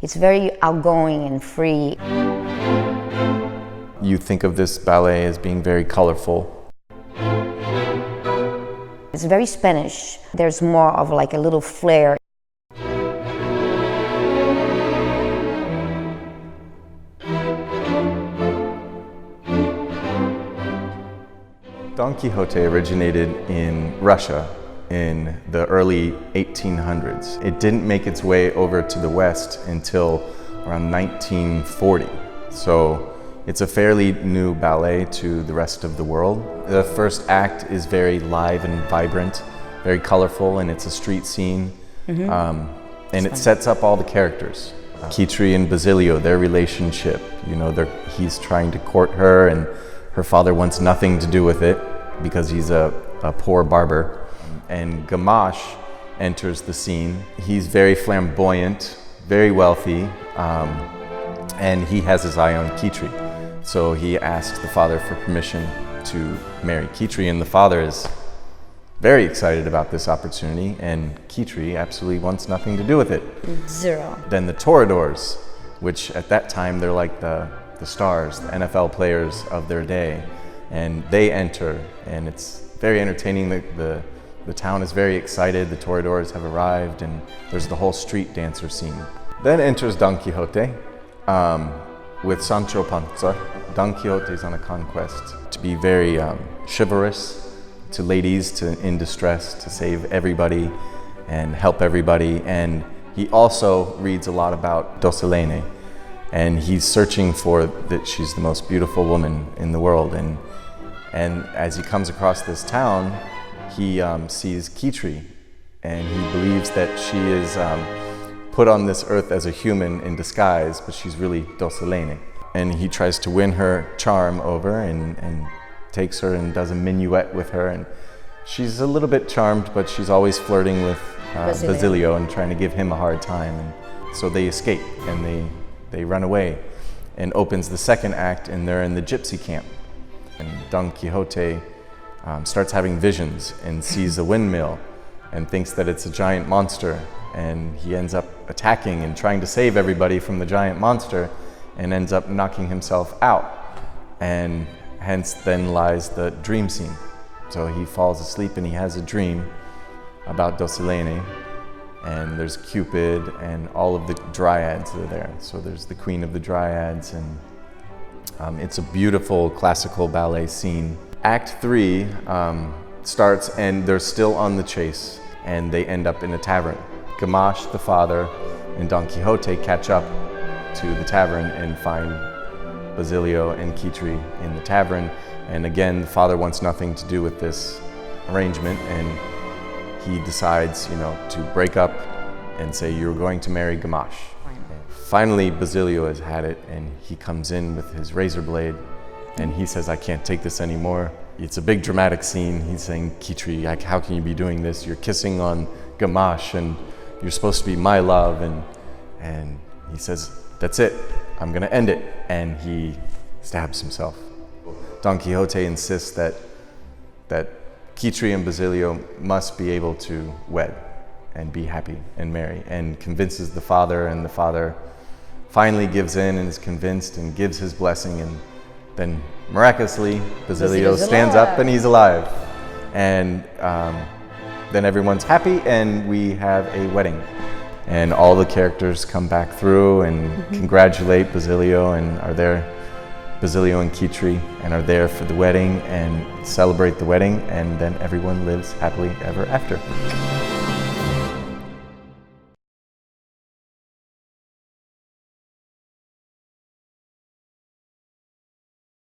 it's very outgoing and free. You think of this ballet as being very colorful. It's very Spanish. There's more of like a little flair. Don Quixote originated in Russia in the early 1800s. It didn't make its way over to the West until around 1940. So it's a fairly new ballet to the rest of the world. The first act is very live and vibrant, very colorful, and it's a street scene. And it sets up all the characters. Kitri and Basilio, their relationship, you know, he's trying to court her, and her father wants nothing to do with it because he's a poor barber. And Gamache enters the scene. He's very flamboyant, very wealthy, and he has his eye on Kitri. So he asks the father for permission to marry Kitri, and the father is very excited about this opportunity, and Kitri absolutely wants nothing to do with it. Zero. Then the toreadors, which at that time they're like the stars, the NFL players of their day, and they enter, and it's very entertaining. The town is very excited, the toreadors have arrived, and there's the whole street dancer scene. Then enters Don Quixote with Sancho Panza. Don Quixote is on a conquest to be very chivalrous to ladies in distress, to save everybody and help everybody. And he also reads a lot about Dulcinea, and he's searching for that she's the most beautiful woman in the world. And as he comes across this town, he sees Kitri, and he believes that she is put on this earth as a human in disguise, but she's really Dulcinea. And he tries to win her charm over and takes her and does a minuet with her. And she's a little bit charmed, but she's always flirting with Basilio and trying to give him a hard time. And so they escape and they run away, and opens the second act, and they're in the gypsy camp. And Don Quixote starts having visions and sees a windmill and thinks that it's a giant monster, and he ends up attacking and trying to save everybody from the giant monster, and ends up knocking himself out, and hence then lies the dream scene. So he falls asleep and he has a dream about Dulcinea, and there's Cupid and all of the dryads are there. So there's the queen of the dryads, and it's a beautiful classical ballet scene. Act 3 starts, and they're still on the chase, and they end up in a tavern. Gamache, the father, and Don Quixote catch up to the tavern and find Basilio and Kitri in the tavern. And again, the father wants nothing to do with this arrangement, and he decides, you know, to break up and say, "You're going to marry Gamache." Finally, Basilio has had it, and he comes in with his razor blade, and he says, "I can't take this anymore." It's a big dramatic scene. He's saying, "Kitri, how can you be doing this? You're kissing on Gamache, and you're supposed to be my love." And he says, "That's it, I'm gonna end it." And he stabs himself. Don Quixote insists that Kitri and Basilio must be able to wed and be happy and marry, and convinces the father, and the father finally gives in and is convinced and gives his blessing, and then miraculously Basilio stands up and he's alive. And then everyone's happy, and we have a wedding. And all the characters come back through and congratulate Basilio, and are there, Basilio and Kitri, and are there for the wedding and celebrate the wedding, and then everyone lives happily ever after.